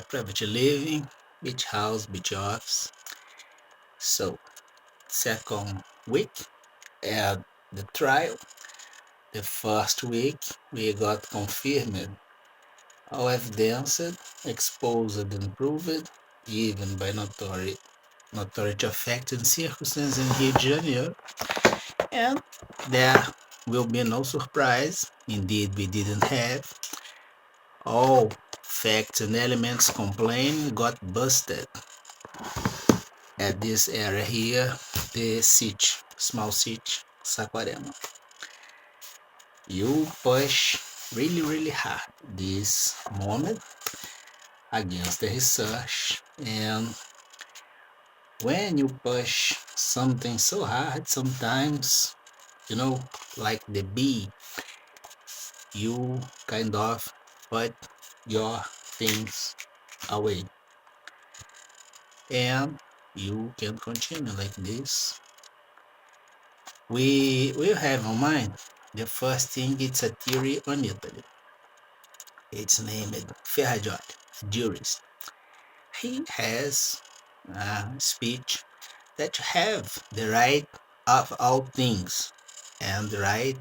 Private living, beach house, beach office. So, second week at the trial, the first week we got confirmed, all evidence exposed and proved, even by notoriety of fact and circumstances in Rio de Janeiro. And there will be no surprise. Indeed, we didn't have. All facts and elements complained got busted at this area here, the city, small city, Saquarema. You push really, really hard this moment against the research, and when you push something so hard, sometimes, like the bee, you kind of put your things away, and you can continue like this. We will have in mind the first thing. It's a theory on Italy. It's named Ferrajoli, a jurist. He has a speech that you have the right of all things, and the right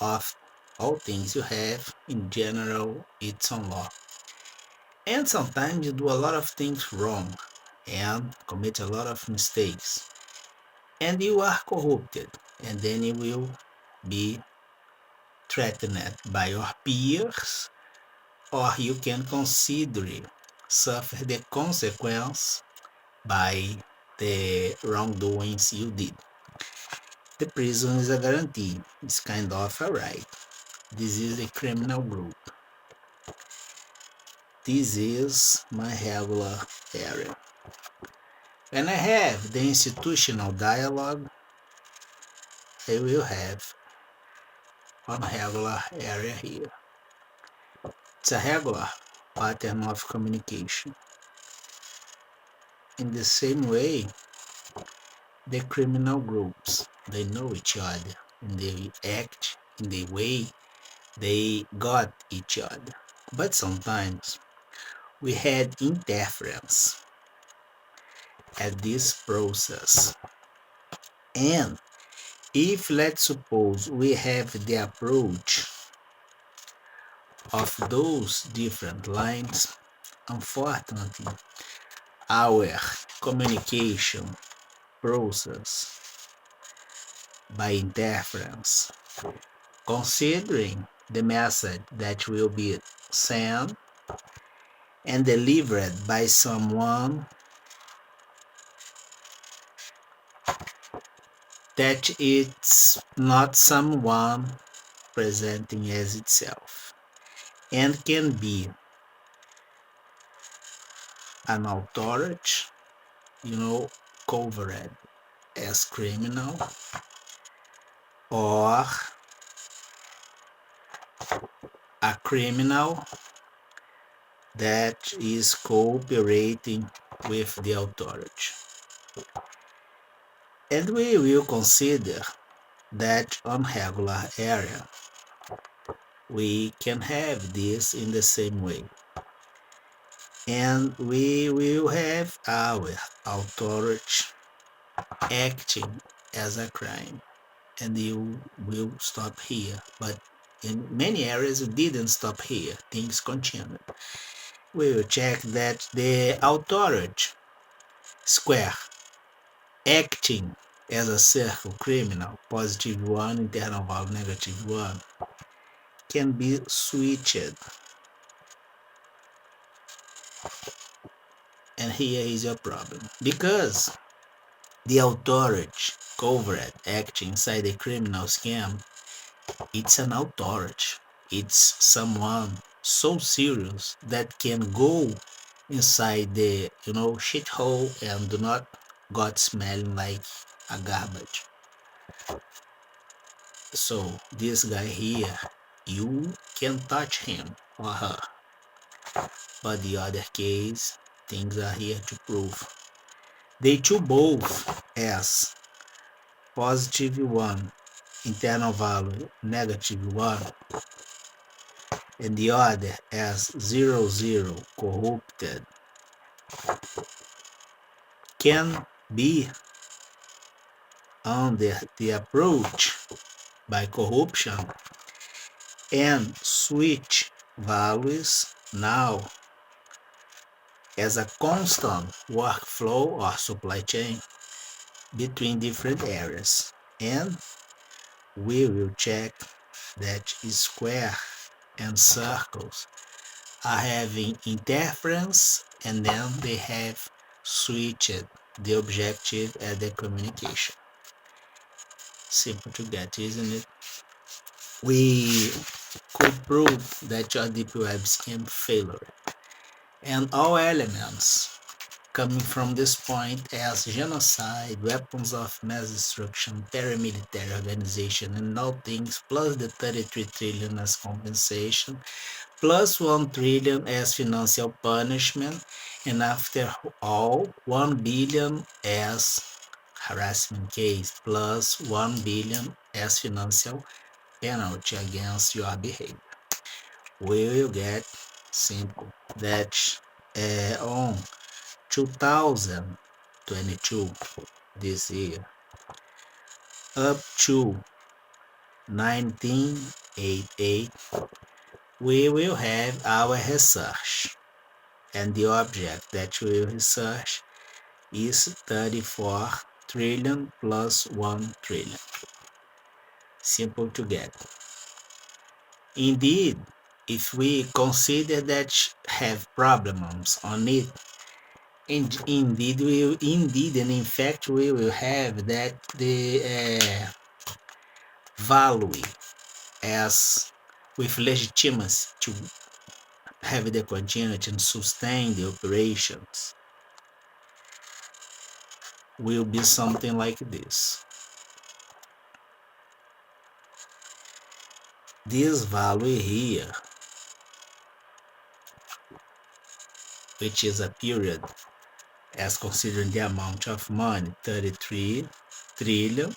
of all things you have in general, it's on law. And sometimes you do a lot of things wrong and commit a lot of mistakes, and you are corrupted, and then you will be threatened by your peers, or you can consider suffer the consequence by the wrongdoings you did. The prison is a guarantee. It's kind of a right. This is a criminal group. This is my regular area. When I have the institutional dialogue, I will have one regular area here. It's a regular pattern of communication. In the same way, the criminal groups, they know each other and they act in the way they got each other. But sometimes we had interference at this process. And if, let's suppose, we have the approach of those different lines, unfortunately, our communication process by interference, considering the message that will be sent and delivered by someone that it's not someone presenting as itself, and can be an authority, covered as criminal, or a criminal that is cooperating with the authority. And we will consider that on regular area, we can have this in the same way. And we will have our authority acting as a crime. And you will stop here. But in many areas, it didn't stop here. Things continued. We will check that the authority square acting as a circle criminal, +1, internal value -1, can be switched. And here is your problem. Because the authority covered acting inside the criminal scam, it's an authority. It's someone so serious that can go inside the shithole and do not got smelling like a garbage. So this guy here, you can touch him or her. But the other case, things are here to prove. They two both as +1, internal value -1, and the other as 00 corrupted can be under the approach by corruption and switch values now as a constant workflow or supply chain between different areas. And we will check that square and circles are having interference, and then they have switched the objective and the communication. Simple to get, isn't it? We could prove that your deep web scheme failure, and all elements coming from this point as genocide, weapons of mass destruction, paramilitary organization, and all things, plus the 33 trillion as compensation, plus 1 trillion as financial punishment, and after all, 1 billion as harassment case, plus 1 billion as financial penalty against your behavior. We will get simple that on 2022, this year, up to 1988, we will have our research, and the object that we will research is 34 trillion plus 1 trillion. Simple to get. Indeed, if we consider that have problems on it, and indeed and in fact we will have that the value as with legitimacy to have the continuity and sustain the operations will be something like this. This value here, which is a period as considering the amount of money, 33 trillion,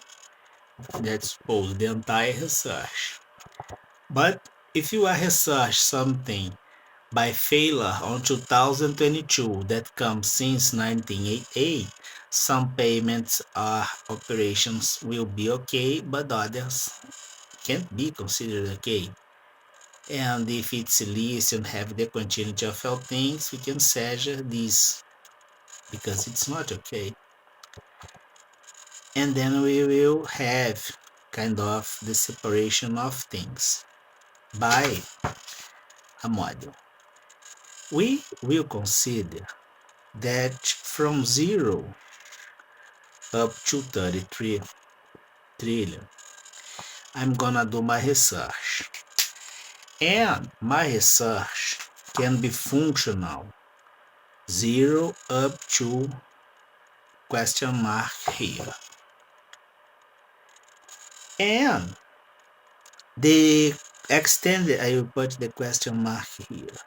let's suppose the entire research. But if you are research something by failure on 2022 that comes since 1988, some payments or operations will be okay, but others can't be considered okay. And if it's least and have the continuity of all things, we can measure this because it's not okay. And then we will have kind of the separation of things by a model. We will consider that from 0 up to 33 trillion, I'm gonna do my research. And my research can be functional 0 up to question mark here. And the extended, I will put the question mark here.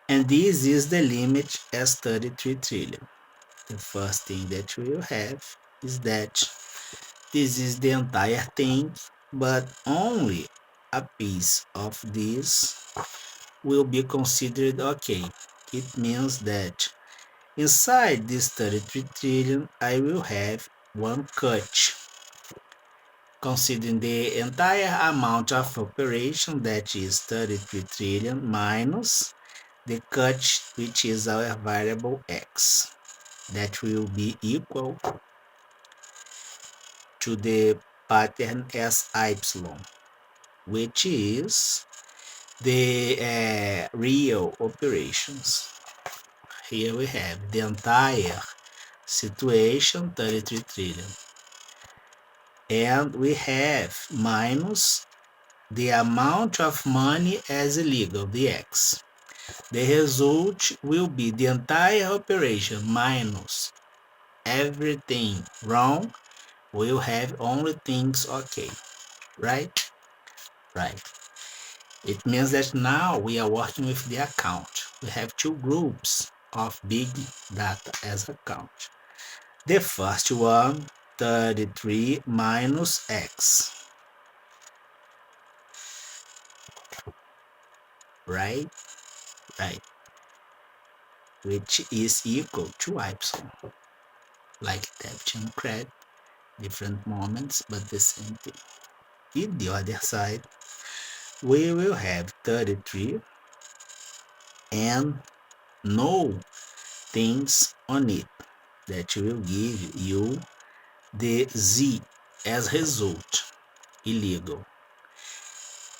And this is the limit as 33 trillion. The first thing that we will have is that this is the entire thing, but only a piece of this will be considered okay. It means that inside this 33 trillion, I will have one cut, considering the entire amount of operation, that is 33 trillion minus the cut, which is our variable x, that will be equal to the pattern SI, which is the real operations. Here we have the entire situation, 33 trillion. And we have minus the amount of money as illegal, the X. The result will be the entire operation minus everything wrong. We'll have only things okay, right? Right. It means that now we are working with the account. We have two groups of big data as account. The first one, 33 minus X. right? Right. Which is equal to epsilon, like debit and credit, different moments, but the same thing. In the other side, we will have 33 and no things on it that will give you the Z as result, illegal.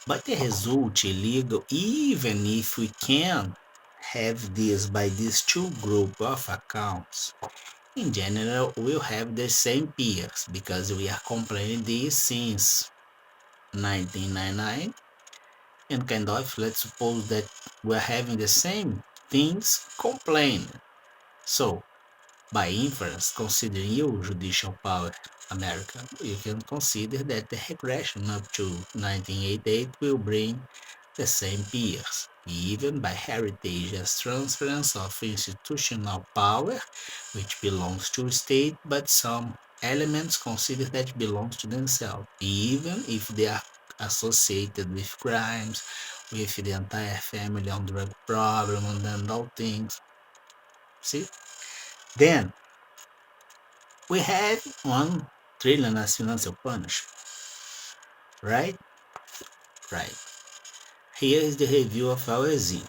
But the result illegal, even if we can have this by these two group of accounts, in general, we'll have the same peers because we are complaining this since 1999 and kind of let's suppose that we're having the same things complained. So by inference, considering your judicial power, America, you can consider that the regression up to 1988 will bring the same peers, even by heritage as transference of institutional power, which belongs to state, but some elements consider that belongs to themselves, even if they are associated with crimes, with the entire family on drug problem and all things. See? Then we have 1 trillion as financial punishment, right? Right. Here is the review of our Z.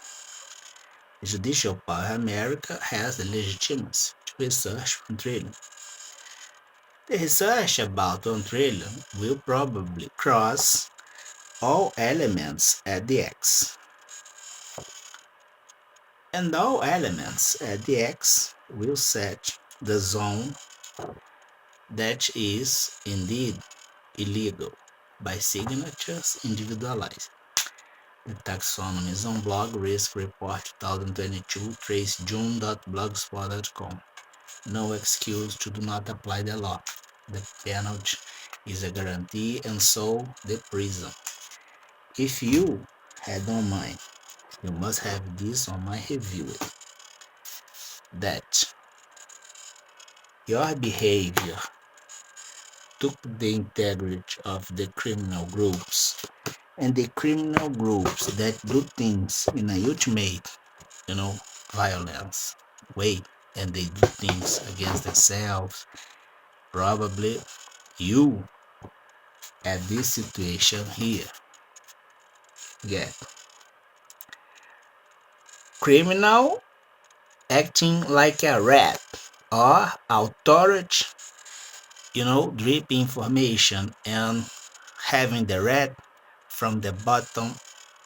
The judicial power America has the legitimacy to research 1 trillion. The research about 1 trillion will probably cross all elements at the X. And all elements at the X will set the zone that is indeed illegal by signatures individualized. The taxonomy is on blog Risk Report 2022 tracejune.blogspot.com. No excuse to do not apply the law. The penalty is a guarantee and so the prison. If you had on mind, you must have this on my review that your behavior took the integrity of the criminal groups and the criminal groups that do things in a ultimate, violence way and they do things against themselves, probably you at this situation here get criminal acting like a rat or authority, drip information and having the rat from the bottom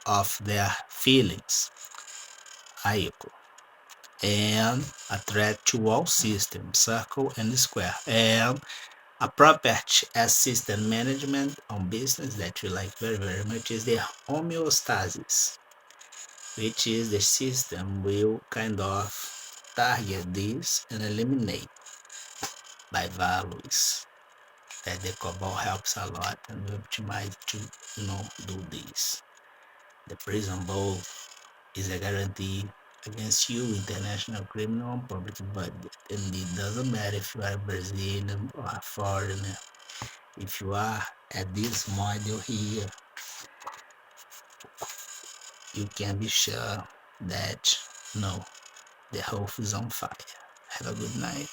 of their feelings, Aiko, and a threat to all systems, circle and square, and a property as system management on business that we like very, very much is the homeostasis, which is the system will kind of target this and eliminate by values that the COBOL helps a lot and we optimize to do this. The prison ball is a guarantee against you, international criminal and public budget. And it doesn't matter if you are Brazilian or a foreigner. If you are at this module here, you can be sure that no, the house is on fire. Have a good night.